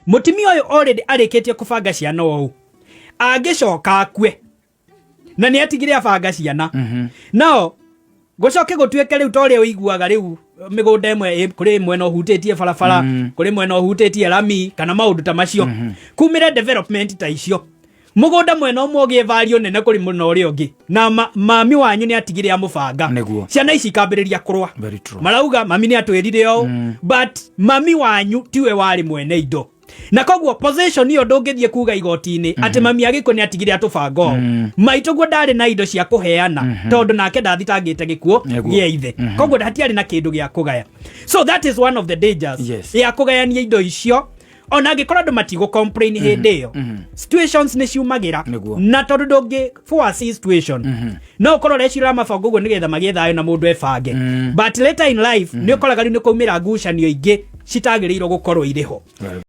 mutimia uyu already ariketie kubanga ciana ou agicoka akue na ni atigire abanga ciana no gucoke gutweke riu tore uiguaga riu migunda imwe kuri mwena uhutĩtie barabara kuri mwena uhutĩtie lami kana maundu ta macio kumire development ta icio mugunda mwena umwe ugie value nene kuri mwena uria ungi na mami wanyu ni atigire amubanga ciana ici ikambiriria kurwa marauga mami ni atwirire yo but mami wanyu tiwe wari mwene indo na koguo possession iyo ndungithie kuga igoti-ini ati mami agiko ni atigire atubango maituguo ndari na indo cia kuheana tondu nake ndathitangite gikuo gia ithe koguo ndatiari na kindu gia kugaya so that is one of the dangers ya kugayania indo icio ona angikora andu matigo complain hindi iyo situations ni ciumagira na tondu ndungi force situation no ukorwo recira mabango guo nigetha magie thayo na mundu ebange but later in life ni ukoraga riu ni kuumira ngucanio ingi citagiriirwo gukorwo iriho